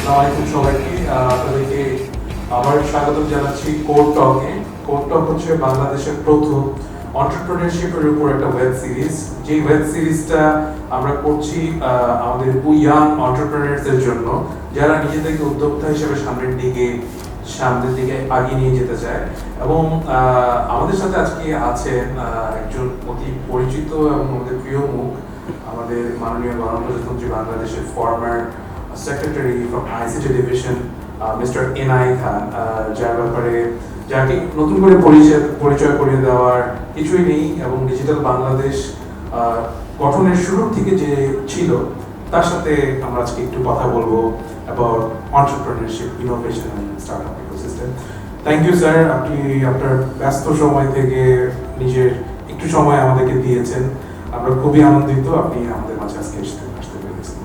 আসসালামু আলাইকুম সবাইকে। আপনাদেরকে আবার স্বাগত জানাচ্ছি কোড টকে। কোড টক হচ্ছে বাংলাদেশের প্রথম এন্টারপ্রেনিউরশিপের উপর একটা ওয়েব সিরিজ। যে ওয়েব সিরিজটা আমরা করছি আমাদের ইয়াং এন্টারপ্রেনিউরদের জন্য, যারা নিজেদেরকে উদ্যোক্তা হিসেবে সামনের দিকে আগিয়ে নিয়ে যেতে চায়। এবং আমাদের সাথে আজকে আছেন একজন অতি পরিচিত এবং আমাদের প্রিয় মুখ, আমাদের মাননীয় গণপ্রজাতন্ত্রী বাংলাদেশের former secretary from ICT division mister NI Khan, যাকে নতুন করে পরিচয় করিয়ে দেওয়ার কিছুই নেই, এবং ডিজিটাল বাংলাদেশ গঠনের শুরুর থেকে যে ছিল তার সাথে আমরা আজকে একটু কথা বলবো about entrepreneurship, innovation and startup ecosystem. Thank you sir, আপনি আপনার ব্যস্ত সময় থেকে নিজের একটু সময় আমাদেরকে দিয়েছেন। আমরা খুবই আনন্দিত আপনি আমাদের মাঝে আজকে আসতে পেরেছেন।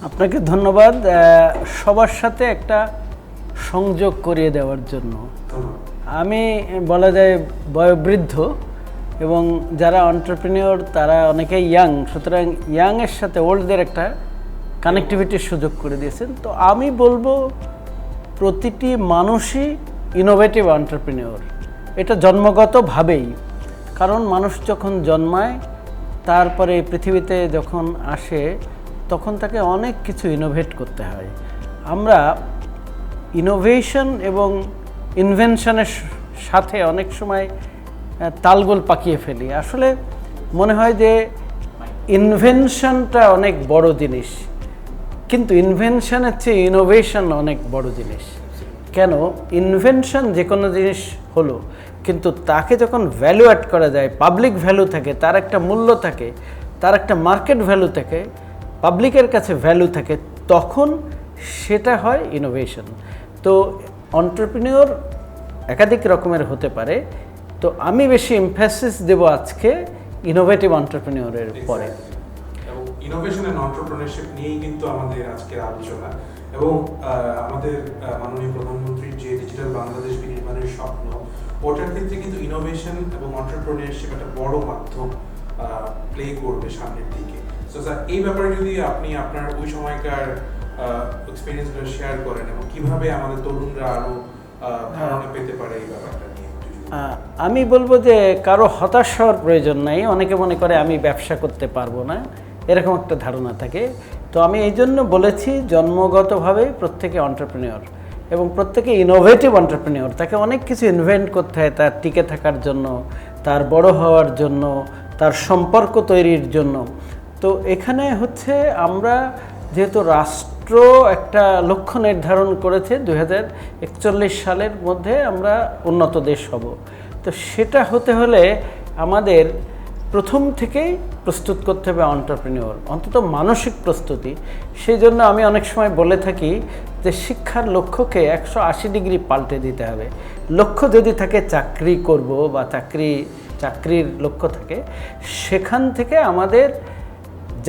আপনাকে ধন্যবাদ সবার সাথে একটা সংযোগ করিয়ে দেওয়ার জন্য। আমি বলা যায় বয়োবৃদ্ধ, এবং যারা এন্টারপ্রেনিউর তারা অনেকেই ইয়াং, সুতরাং ইয়াংয়ের সাথে ওল্ডদের একটা কানেক্টিভিটির সুযোগ করে দিয়েছেন। তো আমি বলবো প্রতিটি মানুষই ইনোভেটিভ এন্টারপ্রেনিউর, এটা জন্মগতভাবেই। কারণ মানুষ যখন জন্মায়, তারপরে পৃথিবীতে যখন আসে, তখন তাকে অনেক কিছু ইনোভেট করতে হয়। আমরা ইনোভেশন এবং ইনভেনশনের সাথে অনেক সময় তালগোল পাকিয়ে ফেলি। আসলে মনে হয় যে ইনভেনশনটা অনেক বড় জিনিস, কিন্তু ইনভেনশনের চেয়ে ইনোভেশন অনেক বড় জিনিস। কেন? ইনভেনশন যে কোনো জিনিস হলো, কিন্তু তাকে যখন ভ্যালু অ্যাড করা যায়, পাবলিক ভ্যালু থাকে, তার একটা মূল্য থাকে, তার একটা মার্কেট ভ্যালু থাকে, পাবলিকের কাছে ভ্যালু থাকে, তখন সেটা হয় ইনোভেশন। তো এন্টারপ্রেনিউর একাধিক রকমের হতে পারে, তো আমি বেশি এমফাসিস দেব আজকে ইনোভেটিভ এন্টারপ্রেনিউরের পরে। এবং ইনোভেশন এন্ড এন্টারপ্রেনিউরশিপ নিয়েই কিন্তু আমাদের আজকের আলোচনা। এবং আমাদের মাননীয় প্রধানমন্ত্রীর যে ডিজিটাল বাংলাদেশ বিনির্মাণের স্বপ্ন, ওটার ক্ষেত্রে কিন্তু ইনোভেশন এবং এন্টারপ্রেনিউরশিপ একটা বড় মাধ্যম প্লে করবে সামনের দিকে। সো স্যার, এই ব্যাপারে যদি আপনি আপনার ওই সময়কার এক্সপেরিয়েন্সগুলো শেয়ার করেন, এবং কিভাবে আমাদের তরুণরা আরো ধারণা পেতে পারে এই ব্যাপারটা নিয়ে। আমি বলবো যে কারো হতাশ হওয়ার প্রয়োজন নাই। অনেকে মনে করে আমি ব্যবসা করতে পারবো না, এরকম একটা ধারণা থাকে। তো আমি এই জন্য বলেছি জন্মগতভাবে প্রত্যেকে এন্টারপ্রেনিউর, এবং প্রত্যেকে ইনোভেটিভ এন্টারপ্রেনিউর। তাকে অনেক কিছু ইনভেন্ট করতে হয় তার টিকে থাকার জন্য, তার বড় হওয়ার জন্য, তার সম্পর্ক তৈরির জন্য। তো এখানে হচ্ছে আমরা যেহেতু রাষ্ট্র একটা লক্ষ্য নির্ধারণ করেছে 2041 সালের মধ্যে আমরা উন্নত দেশ হব, তো সেটা হতে হলে আমাদের প্রথম থেকেই প্রস্তুত করতে হবে এন্টারপ্রেনিউর, অন্তত মানসিক প্রস্তুতি। সেই জন্য আমি অনেক সময় বলে থাকি যে শিক্ষার লক্ষ্যকে 180 ডিগ্রি পাল্টে দিতে হবে। লক্ষ্য যদি থাকে চাকরি করব বা চাকরির লক্ষ্য থাকে, সেখান থেকে আমাদের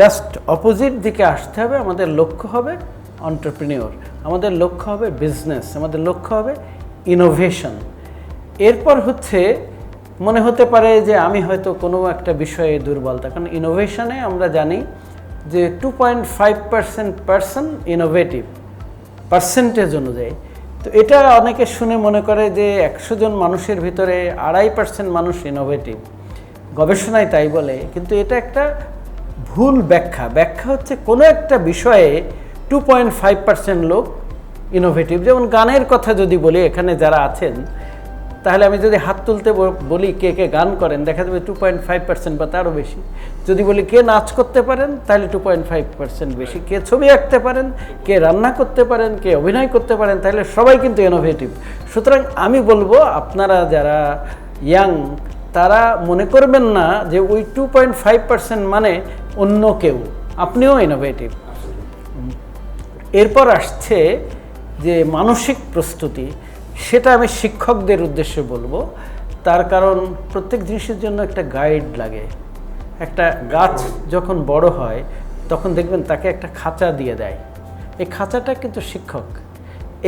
জাস্ট অপোজিট দিকে আসতে হবে। আমাদের লক্ষ্য হবে এন্টারপ্রেনিউর, আমাদের লক্ষ্য হবে বিজনেস, আমাদের লক্ষ্য হবে ইনোভেশন। এরপর হচ্ছে মনে হতে পারে যে আমি হয়তো কোনো একটা বিষয়ে দুর্বলতা, কারণ ইনোভেশনে আমরা জানি যে 2.5% পার্সন ইনোভেটিভ পার্সেন্টেজ অনুযায়ী। তো এটা অনেকে শুনে মনে করে যে 100 জন মানুষের ভিতরে 2.5% মানুষ ইনোভেটিভ, গবেষণায় তাই বলে। কিন্তু এটা একটা ভুল ব্যাখ্যা হচ্ছে কোনো একটা বিষয়ে 2.5% লোক ইনোভেটিভ। যেমন গানের কথা যদি বলি, এখানে যারা আছেন, তাহলে আমি যদি হাত তুলতে বলি কে কে গান করেন, দেখা যাবে 2.5% বা তারও বেশি। যদি বলি কে নাচ করতে পারেন, তাহলে 2.5% বেশি। কে ছবি আঁকতে পারেন, কে রান্না করতে পারেন, কে অভিনয় করতে পারেন, তাহলে সবাই কিন্তু ইনোভেটিভ। সুতরাং আমি বলবো আপনারা যারা ইয়াং, তারা মনে করবেন না যে ওই 2.5% মানে অন্য কেউ, আপনিও ইনোভেটিভ। এরপর আসছে যে মানসিক প্রস্তুতি, সেটা আমি শিক্ষকদের উদ্দেশ্যে বলবো। তার কারণ প্রত্যেক জিনিসের জন্য একটা গাইড লাগে। একটা গাছ যখন বড় হয়, তখন দেখবেন তাকে একটা খাঁচা দিয়ে দেয়। এই খাঁচাটা কিন্তু শিক্ষক,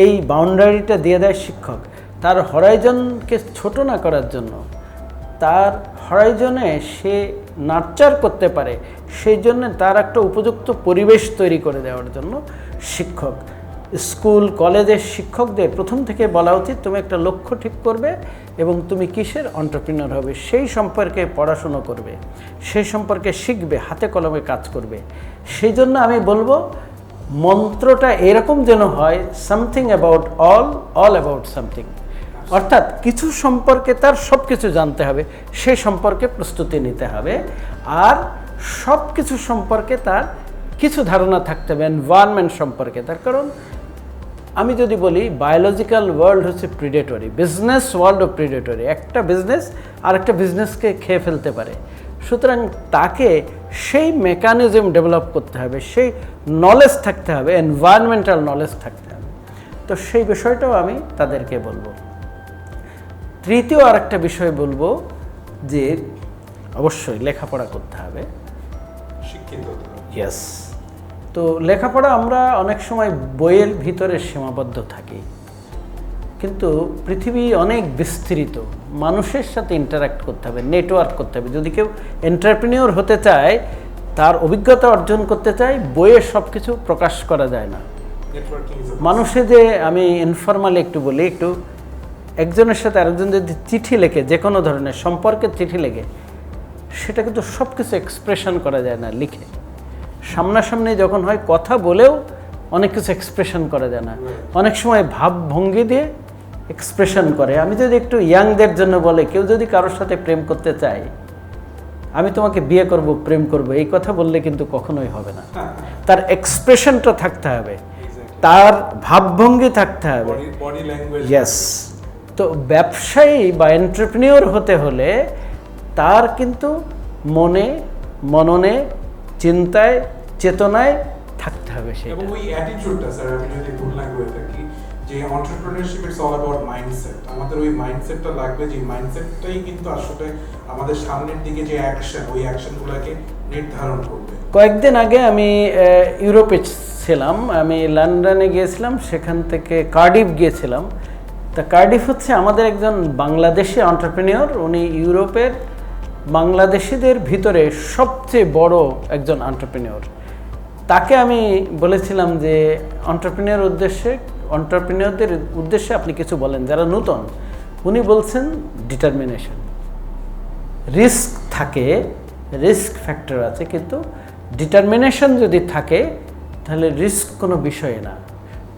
এই বাউন্ডারিটা দিয়ে দেয় শিক্ষক, তার হরাইজনকে ছোট না করার জন্য, তার হরাইজনে সে নার্চার করতে পারে, সেই জন্য তার একটা উপযুক্ত পরিবেশ তৈরি করে দেওয়ার জন্য শিক্ষক। স্কুল কলেজের শিক্ষকদের প্রথম থেকে বলা উচিত তুমি একটা লক্ষ্য ঠিক করবে এবং তুমি কিসের এন্টারপ্রেনিউর হবে সেই সম্পর্কে পড়াশুনো করবে, সেই সম্পর্কে শিখবে, হাতে কলমে কাজ করবে। সেই জন্য আমি বলবো মন্ত্রটা এরকম যেন হয় something about all about something, অর্থাৎ কিছু সম্পর্কে তার সব কিছু জানতে হবে, সেই সম্পর্কে প্রস্তুতি নিতে হবে। আর সব কিছু সম্পর্কে তার কিছু ধারণা থাকতে হবে এনভায়রনমেন্ট সম্পর্কে। তার কারণ আমি যদি বলি বায়োলজিক্যাল ওয়ার্ল্ড হচ্ছে প্রিডেটরি, বিজনেস ওয়ার্ল্ডও প্রিডেটরি। একটা বিজনেস আরেকটা বিজনেসকে খেয়ে ফেলতে পারে। সুতরাং তাকে সেই মেকানিজম ডেভেলপ করতে হবে, সেই নলেজ থাকতে হবে, এনভায়রনমেন্টাল নলেজ থাকতে হবে। তো সেই বিষয়টাও আমি তাদেরকে বলবো। তৃতীয় আরেকটা বিষয় বলবো যে অবশ্যই লেখাপড়া করতে হবে, শিক্ষিত হতে হবে। ইয়েস। তো লেখাপড়া আমরা অনেক সময় বইয়ের ভিতরে সীমাবদ্ধ থাকি, কিন্তু পৃথিবী অনেক বিস্তৃত, মানুষের সাথে ইন্টারাক্ট করতে হবে, নেটওয়ার্ক করতে হবে। যদি কেউ এন্টারপ্রেনিউর হতে চায়, তার অভিজ্ঞতা অর্জন করতে চায়, বইয়ে সব কিছু প্রকাশ করা যায় না। মানুষে যে আমি ইনফরমালি একটু বলি, একটু একজনের সাথে আরেকজন যদি চিঠি লেখে, যে কোনো ধরনের সম্পর্কের চিঠি লেখে, সেটা কিন্তু সব কিছু এক্সপ্রেশন করা যায় না লিখে। সামনাসামনি যখন হয় কথা বলেও অনেক কিছু এক্সপ্রেশন করা যায় না, অনেক সময় ভাবভঙ্গি দিয়ে এক্সপ্রেশন করে। আমি যদি একটু ইয়াংদের জন্য বলে, কেউ যদি কারোর সাথে প্রেম করতে চায়, আমি তোমাকে বিয়ে করব, প্রেম করব, এই কথা বললে কিন্তু কখনোই হবে না। তার এক্সপ্রেশনটা থাকতে হবে, তার ভাবভঙ্গি থাকতে হবে, বডি ল্যাঙ্গুয়েজ। ইয়েস। তো ব্যবসায়ী বা এন্টারপ্রেনিউর হতে হলে তার কিন্তু মননে, চিন্তায়, চেতনায় থাকতে হবে সেটা। এবং ওই অ্যাটিটিউডটা, স্যার আমি যদি ভুল না করে থাকি, যে entrepreneurship it's all about mindset. আমাদের ওই মাইন্ডসেটটা লাগবে, যে মাইন্ডসেটটাই কিন্তু আসলে আমাদের সামনের দিকে যে অ্যাকশন, ওই অ্যাকশনগুলোকে নির্ধারণ করবে। কয়েকদিন আগে আমি ইউরোপে ছিলাম, আমি লন্ডনে গিয়েছিলাম, সেখান থেকে কার্ডিফ গিয়েছিলাম। তা কার্ডিফ হচ্ছে আমাদের একজন বাংলাদেশি এন্টারপ্রেনিউর, উনি ইউরোপের বাংলাদেশিদের ভিতরে সবচেয়ে বড় একজন এন্টারপ্রেনিউর। তাকে আমি বলেছিলাম যে এন্টারপ্রেনিউরদের উদ্দেশ্যে আপনি কিছু বলেন যারা নতুন। উনি বলছেন ডিটারমিনেশন। রিস্ক থাকে, রিস্ক ফ্যাক্টর আছে, কিন্তু ডিটারমিনেশন যদি থাকে তাহলে রিস্ক কোনো বিষয় না।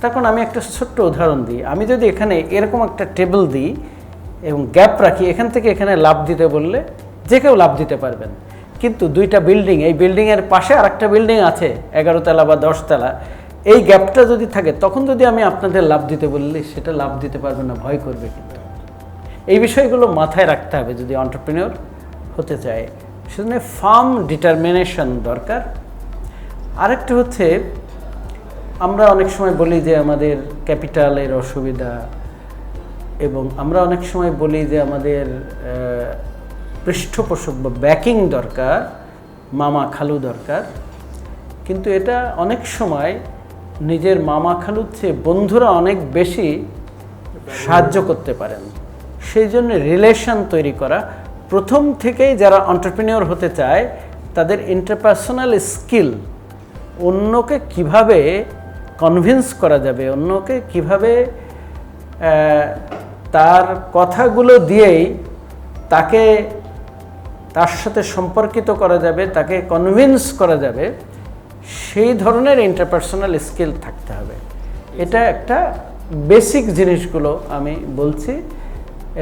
তখন আমি একটা ছোট্ট উদাহরণ দিই। আমি যদি এখানে এরকম একটা টেবিল দিই এবং গ্যাপ রাখি, এখান থেকে এখানে লাফ দিতে বললে যে কেউ লাফ দিতে পারবেন। কিন্তু দুইটা বিল্ডিং, এই বিল্ডিংয়ের পাশে আরেকটা বিল্ডিং আছে 11 তলা বা 10 তলা, এই গ্যাপটা যদি থাকে, তখন যদি আমি আপনাদের লাফ দিতে বললে সেটা লাফ দিতে পারবে না, ভয় করবে। কিন্তু এই বিষয়গুলো মাথায় রাখতে হবে যদি এন্টারপ্রেনিউর হতে চায়। সেজন্য ফার্ম ডিটারমিনেশন দরকার। আরেকটা হচ্ছে, আমরা অনেক সময় বলি যে আমাদের ক্যাপিটালের অসুবিধা, এবং আমরা অনেক সময় বলি যে আমাদের পৃষ্ঠপোষক বা ব্যাকিং দরকার, মামা খালু দরকার। কিন্তু এটা অনেক সময় নিজের মামা খালুর চেয়ে বন্ধুরা অনেক বেশি সাহায্য করতে পারেন। সেই জন্য রিলেশন তৈরি করা, প্রথম থেকেই যারা এন্টারপ্রেনিউর হতে চায় তাদের ইন্টারপার্সোনাল স্কিল, অন্যকে কিভাবে কনভিন্স করা যাবে, অন্যকে কিভাবে তার কথাগুলো দিয়েই তার সাথে সম্পর্কিত করা যাবে, তাকে কনভিন্স করা যাবে, সেই ধরনের ইন্টারপার্সোনাল স্কিল থাকতে হবে। এটা একটা বেসিক জিনিসগুলো আমি বলছি।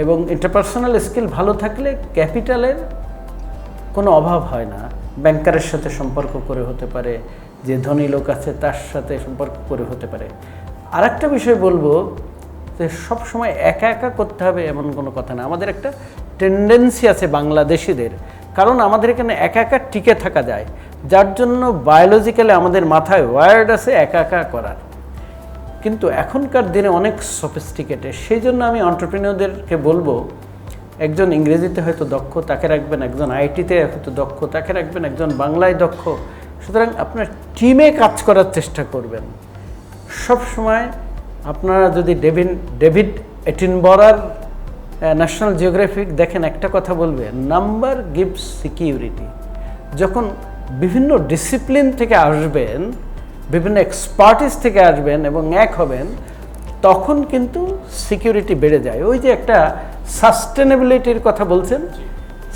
এবং ইন্টারপার্সোনাল স্কিল ভালো থাকলে ক্যাপিটালের কোনো অভাব হয় না। ব্যাংকারের সাথে সম্পর্ক করে হতে পারে, যে ধনী লোক আছে তার সাথে সম্পর্ক করে হতে পারে। আরেকটা বিষয় বলবো যে সব সময় একা একা করতে হবে এমন কোনো কথা না। আমাদের একটা টেন্ডেন্সি আছে বাংলাদেশিদের, কারণ আমাদের এখানে একা একা টিকে থাকা যায়, যার জন্য বায়োলজিক্যালি আমাদের মাথায় ওয়ার্ড আছে একা একা করার। কিন্তু এখনকার দিনে অনেক সফিস্টিকেটেড। সেই জন্য আমি এন্টারপ্রেনিউরদেরকে বলবো, একজন ইংরেজিতে হয়তো দক্ষ, তাকে রাখবেন, একজন আইটিতে হয়তো দক্ষ, তাকে রাখবেন, একজন বাংলায় দক্ষ। সুতরাং আপনার টিমে কাজ করার চেষ্টা করবেন। সব সময় আপনারা যদি ডেভিড এটনবরার ন্যাশনাল জিওগ্রাফিক দেখেন, একটা কথা বলবে, নাম্বার গিভস সিকিউরিটি। যখন বিভিন্ন ডিসিপ্লিন থেকে আসবেন বিভিন্ন এক্সপার্টিস থেকে আসবেন এবং এক হবেন, তখন কিন্তু সিকিউরিটি বেড়ে যায়। ওই যে একটা সাস্টেনেবিলিটির কথা বলছেন,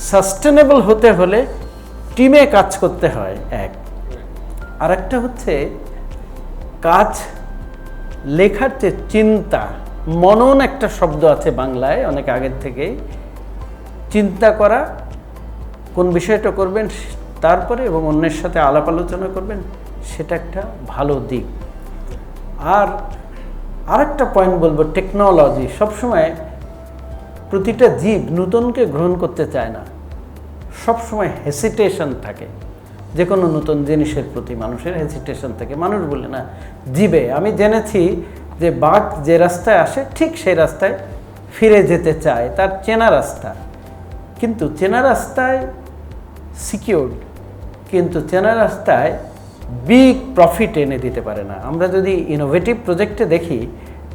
সাস্টেনেবল হতে হলে টিমে কাজ করতে হয় এক। আর একটা হচ্ছে কাজ, লেখার যে চিন্তা, মনন একটা শব্দ আছে বাংলায় অনেক আগের থেকেই, চিন্তা করা, কোন বিষয়টা করবেন তারপরে, এবং অন্যের সাথে আলাপ আলোচনা করবেন, সেটা একটা ভালো দিক। আর আরেকটা পয়েন্ট বলবো, টেকনোলজি। সবসময় প্রতিটা জীব নতুনকে গ্রহণ করতে চায় না, সবসময় হেসিটেশন থাকে। যে কোনো নতুন জিনিসের প্রতি মানুষের হেসিটেশন থাকে। মানুষ বলে না, জীবে। আমি জেনেছি যে বাঘ যে রাস্তায় আসে ঠিক সেই রাস্তায় ফিরে যেতে চায়, তার চেনা রাস্তা। কিন্তু চেনা রাস্তায় সিকিউরড, কিন্তু চেনা রাস্তায় বিগ প্রফিট এনে দিতে পারে না। আমরা যদি ইনোভেটিভ প্রজেক্টে দেখি,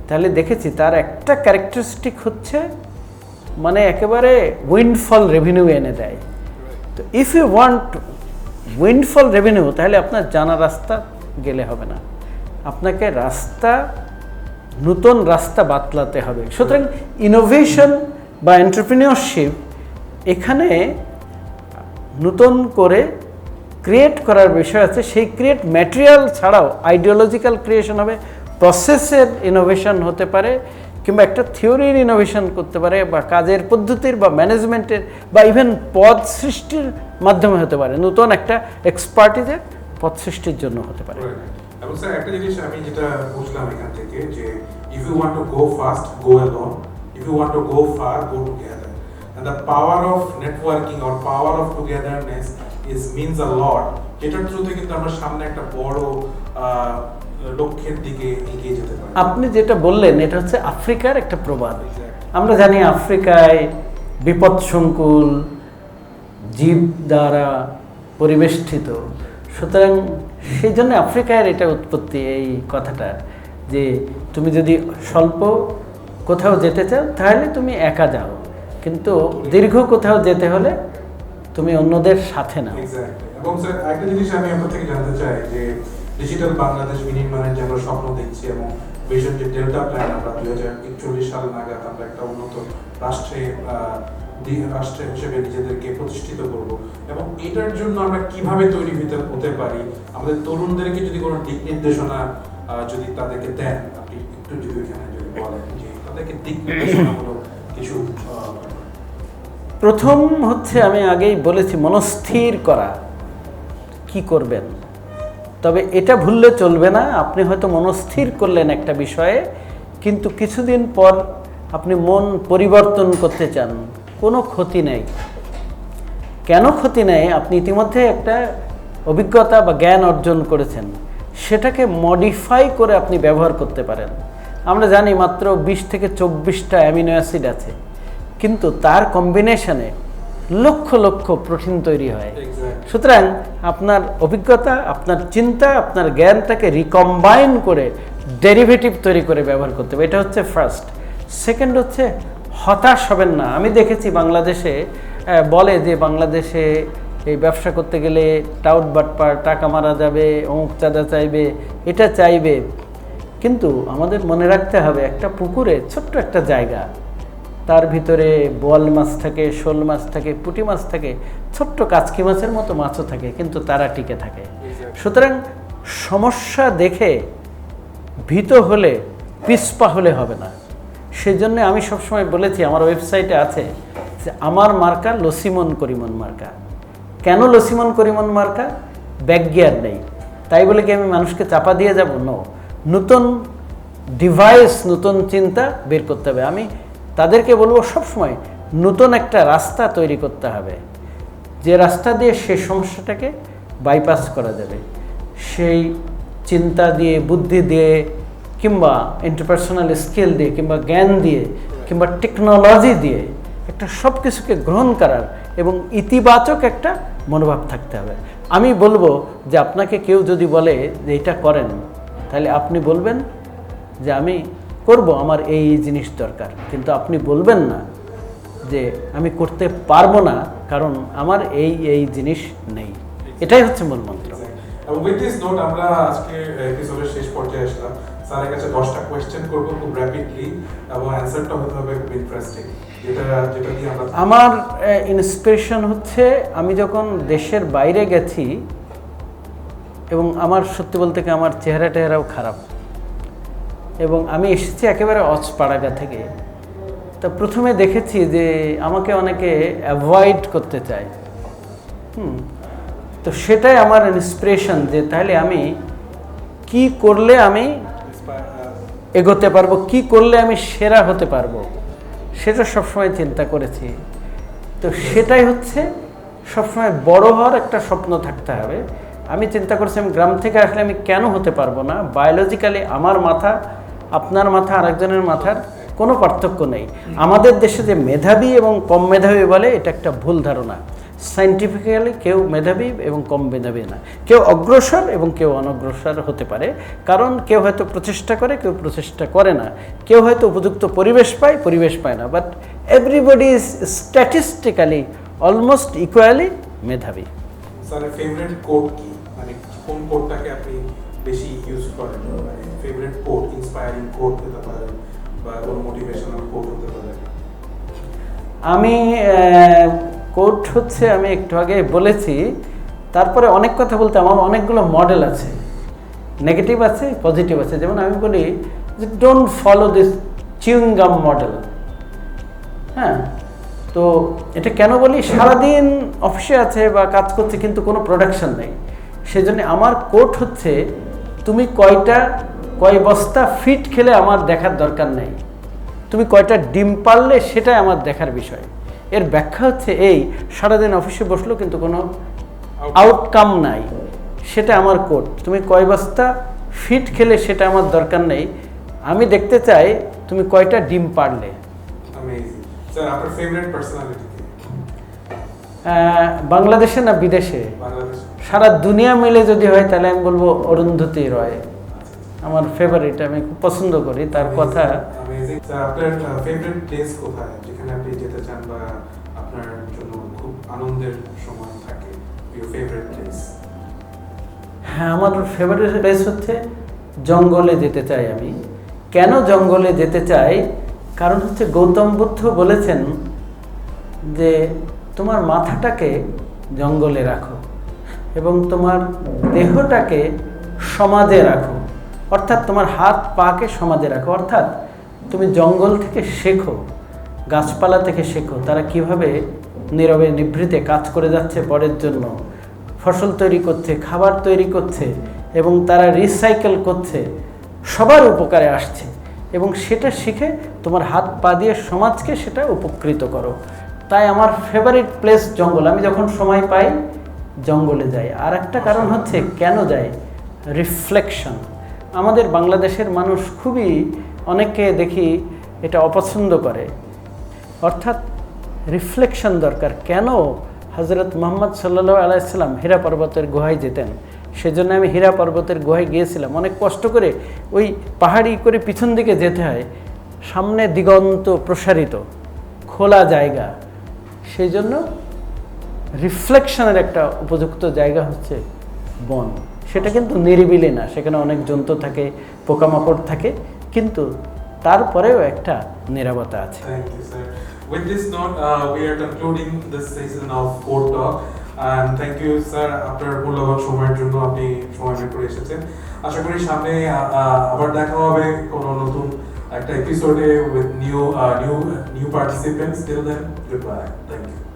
তাহলে দেখেছি তার একটা ক্যারেক্টারিস্টিক হচ্ছে মানে একেবারে উইন্ডফল রেভিনিউ এনে দেয়। তো ইফ ইউ ওয়ান্ট উইন্ডফল রেভিনিউ, তাহলে আপনার জানা রাস্তা গেলে হবে না, আপনাকে নতুন রাস্তা বাতলাতে হবে। সুতরাং ইনোভেশন বা এন্টারপ্রেনিয়রশিপ এখানে নতুন করে ক্রিয়েট করার বিষয় আছে। সেই ক্রিয়েট ম্যাটেরিয়াল ছাড়াও আইডিওলজিক্যাল ক্রিয়েশন হবে, প্রসেসের ইনোভেশন হতে পারে, কিংবা একটা থিওরির ইনোভেশন করতে পারে, বা কাজের পদ্ধতির বা ম্যানেজমেন্টের বা ইভেন পদ সৃষ্টির মাধ্যমে হতে পারে। নতুন একটা এক্সপার্টিজের পদ সৃষ্টির জন্য হতে পারে। এবং স্যার একটা জিনিস আমি যেটা বুঝলাম এখান থেকে, যে if you want to go fast, go alone, if you want to go far, go together. And the power of networking or power of togetherness means a lot, যেটার থ্রুতে কিন্তু আমরা সামনে একটা বড় লক্ষ্যের দিকে এগিয়ে যেতে পারি। আপনি যেটা বললেন এটা হচ্ছে আফ্রিকার একটা প্রবাদ। আমরা জানি আফ্রিকায় বিপদসংকুল, জীব দ্বারা পরিবেষ্টিত, সুতরাং সেই জন্য আফ্রিকার এটা উৎপত্তি, এই কথাটা যে তুমি যদি স্বল্প কোথাও যেতে চাও তাহলে তুমি একা যাও, কিন্তু দীর্ঘ কোথাও যেতে হলে তুমি অন্যদের সাথে নাও। এবং স্যার একটা জিনিস আমি আপনার থেকে জানতে চাই, যে ডিজিটাল বাংলাদেশ বিনির্মাণের যে আমরা স্বপ্ন দেখছি এবং ভিশন যে ডেল্টা প্ল্যান, আমরা 2041 সাল নাগাদ আমরা একটা উন্নত রাষ্ট্র হিসেবে নিজেদেরকে প্রতিষ্ঠিত করব, এবং এটার জন্য আমরা কিভাবে তৈরি হতে পারি, আমাদের তরুণদেরকে যদি কোনো দিক নির্দেশনা যদি তাদেরকে দেন, আপনি একটু যদি এখানে যদি বলেন যে তাদেরকে দিক নির্দেশনামূলক কিছু। প্রথম হচ্ছে, আমি আগেই বলেছি, মনস্থির করা কি করবেন। তবে এটা ভুললে চলবে না, আপনি হয়তো মনস্থির করলেন একটা বিষয়ে, কিন্তু কিছুদিন পর আপনি মন পরিবর্তন করতে চান, কোনো ক্ষতি নেই। কেন ক্ষতি নেই? আপনি ইতিমধ্যে একটা অভিজ্ঞতা বা জ্ঞান অর্জন করেছেন, সেটাকে মডিফাই করে আপনি ব্যবহার করতে পারেন। আমরা জানি মাত্র 20 থেকে 24টা অ্যামিনো অ্যাসিড আছে, কিন্তু তার কম্বিনেশনে লক্ষ লক্ষ প্রোটিন তৈরি হয়। সুতরাং আপনার অভিজ্ঞতা, আপনার চিন্তা, আপনার জ্ঞানটাকে রিকম্বাইন করে ডেরিভেটিভ তৈরি করে ব্যবহার করতে হবে। এটা হচ্ছে ফার্স্ট। সেকেন্ড হচ্ছে, হতাশ হবেন না। আমি দেখেছি বাংলাদেশে বলে যে বাংলাদেশে এই ব্যবসা করতে গেলে টাউট বাটপার, টাকা মারা যাবে, অমুক চাঁদা চাইবে, এটা চাইবে। কিন্তু আমাদের মনে রাখতে হবে, একটা পুকুরে ছোট্ট একটা জায়গা, তার ভিতরে বোয়াল মাছ থাকে, শোল মাছ থাকে, পুঁটি মাছ থাকে, ছোট্ট কাচকি মাছের মতো মাছও থাকে, কিন্তু তারা টিকে থাকে। সুতরাং সমস্যা দেখে ভীত হলে, পিছপা হলে হবে না। সেই জন্য আমি সবসময় বলেছি, আমার ওয়েবসাইটে আছে যে আমার মার্কা লসিমন করিমন মার্কা। কেন লসিমন করিমন মার্কা? ব্যাক গিয়ার নেই, তাই বলে কি আমি মানুষকে চাপা দিয়ে যাব? নো, নতুন ডিভাইস, নতুন চিন্তা বের করতে হবে। আমি তাদেরকে বলবো সবসময় নতুন একটা রাস্তা তৈরি করতে হবে, যে রাস্তা দিয়ে সেই সমস্যাটাকে বাইপাস করা যাবে। সেই চিন্তা দিয়ে, বুদ্ধি দিয়ে, কিংবা ইন্টারপার্সোনাল স্কিল দিয়ে, কিংবা জ্ঞান দিয়ে, কিংবা টেকনোলজি দিয়ে একটা সব কিছুকে গ্রহণ করার এবং ইতিবাচক একটা মনোভাব থাকতে হবে। আমি বলবো যে আপনাকে কেউ যদি বলে যে এটা করেন, তাহলে আপনি বলবেন যে আমি করব, আমার এই জিনিস দরকার, কিন্তু আপনি বলবেন না যে আমি করতে পারবো না কারণ আমার এই জিনিস নেই। এটাই হচ্ছে মূল মন্ত্র। এবং উইথ দিস নোট আমরা আজকে এপিসোডের শেষ পর্যায়ে আসলাম। স্যারের কাছে 10টা কোয়েশ্চেন করবো খুব র্যাপিডলি, এবং অ্যান্সারটা হতে হবে খুব ইন্টারেস্টিং, যেটা দিয়ে আমরা। আমার ইন্সপিরেশন হচ্ছে আমি যখন দেশের বাইরে গেছি, এবং আমার সত্যি বলতে কি আমার চেহারাও খারাপ, এবং আমি এসেছি একেবারে অচপাড়াগা থেকে। তা প্রথমে দেখেছি যে আমাকে অনেকে অ্যাভয়েড করতে চায়। তো সেটাই আমার ইন্সপিরেশন, যে তাহলে আমি কি করলে আমি এগোতে পারবো, কি করলে আমি সেরা হতে পারবো, সেটা সবসময় চিন্তা করেছি। তো সেটাই হচ্ছে সবসময় বড় হওয়ার একটা স্বপ্ন থাকতে হবে। আমি চিন্তা করছি আমি গ্রাম থেকে আসলে আমি কেন হতে পারবো না। বায়োলজিক্যালি আমার মাথা, আপনার মাথা, আরেকজনের মাথার কোনো পার্থক্য নেই। আমাদের দেশে যে মেধাবী এবং কম মেধাবী বলে, এটা একটা ভুল ধারণা। সায়েন্টিফিক্যালি কেউ মেধাবী এবং কম মেধাবী না, কেউ অগ্রসর এবং কেউ অনগ্রসর হতে পারে। কারণ কেউ হয়তো প্রচেষ্টা করে, কেউ প্রচেষ্টা করে না, কেউ হয়তো উপযুক্ত পরিবেশ পায় না, but everybody is statistically almost equally মেধাবী। স্যারের ফেভারিট কোট কি, মানে কোন কোটটাকে আপনি বেশি ইউজ করেন? মানে ফেভারিট কোট, ইন্সপায়ারিং কোট হতে পারে বা কোনো মোটিভেশনাল কোট হতে পারে। আমি কোট হচ্ছে, আমি একটু আগে বলেছি, তারপরে অনেক কথা বলতে আমার অনেকগুলো মডেল আছে, নেগেটিভ আছে, পজিটিভ আছে। যেমন আমি বলি যে don't follow this chewing gum model. হ্যাঁ, তো এটা কেন বলি? সারাদিন অফিসে আছে বা কাজ করছে কিন্তু কোনো প্রোডাকশন নেই। সেজন্য আমার কোট হচ্ছে, তুমি কয় বস্তা ফিট খেলে আমার দেখার দরকার নেই, তুমি কয়টা ডিম পারলে সেটাই আমার দেখার বিষয়। এর ব্যাখ্যা হচ্ছে এই, সারাদিন অফিসে বসলো কিন্তু কোনো আউটকাম নাই, সেটা আমার কোট। তুমি কয় বস্তা ফিট খেলে সেটা আমার দরকার নেই, আমি দেখতে চাই তুমি কয়টা ডিম পারলে। অ্যামেজিং। স্যার আপনার ফেভারিট পার্সোনালিটি কি? বাংলাদেশে না বিদেশে? বাংলাদেশ। সারা দুনিয়া মিলে যদি হয় তাহলে আমি বলবো অরুন্ধতী রয় আমার ফেভারিট, আমি খুব পছন্দ করি তার কথা। অ্যামেজিং। স্যার আপনার ফেভারিট প্লেস কোথায়, যেখানে আপনি যেতে চান বা আপনার জন্য খুব আনন্দের সময় থাকে? Your favourite place? হ্যাঁ, আমার ফেভারিট প্লেস হচ্ছে জঙ্গলে যেতে চাই আমি। কেন জঙ্গলে যেতে চাই? কারণ হচ্ছে গৌতম বুদ্ধ বলেছেন যে তোমার মাথাটাকে জঙ্গলে রাখো এবং তোমার দেহটাকে সমাজে রাখো, অর্থাৎ তোমার হাত পাকে সমাজে রাখো। অর্থাৎ তুমি জঙ্গল থেকে শেখো, গাছপালা থেকে শেখো তারা কিভাবে নীরবে নিভৃতে কাজ করে যাচ্ছে পরের জন্য, ফসল তৈরি করছে, খাবার তৈরি করছে, এবং তারা রিসাইকেল করছে, সবার উপকারে আসছে, এবং সেটা শিখে তোমার হাত পা দিয়ে সমাজকে সেটা উপকৃত করো। তাই আমার ফেভারিট প্লেস জঙ্গল। আমি যখন সময় পাই জঙ্গলে যাই। আর একটা কারণ হচ্ছে কেন যাই, রিফ্লেকশন। আমাদের বাংলাদেশের মানুষ খুবই, অনেকে দেখি এটা অপছন্দ করে, অর্থাৎ রিফ্লেকশন দরকার। কেন হযরত মুহাম্মদ সাল্লাল্লাহু আলাইহি সাল্লাম হীরা পর্বতের গুহায় যেতেন, সেজন্য আমি হীরা পর্বতের গুহায় গিয়েছিলাম। অনেক কষ্ট করে ওই পাহাড়ি করে পিছন দিকে যেতে হয়, সামনে দিগন্ত প্রসারিত খোলা জায়গা। সেই জন্য রিফ্লেকশনের একটা উপযুক্ত জায়গা হচ্ছে বন। সেটা কিন্তু নিরিবিলি না, সেখানে অনেক জন্তু থাকে, পোকামাকড় থাকে, কিন্তু তারপরেও একটা নিরাপত্তা আছে। Thank you, sir. With this note, we are concluding this season of Code Talk. And thank you, sir. আপনার মূল্যবান সময়ের জন্য আপনি সময় বের করে এসেছেন। আশা করি সামনে আবার দেখা হবে কোনো নতুন একটা এপিসোডে with new participants. Till then, goodbye. Thank you.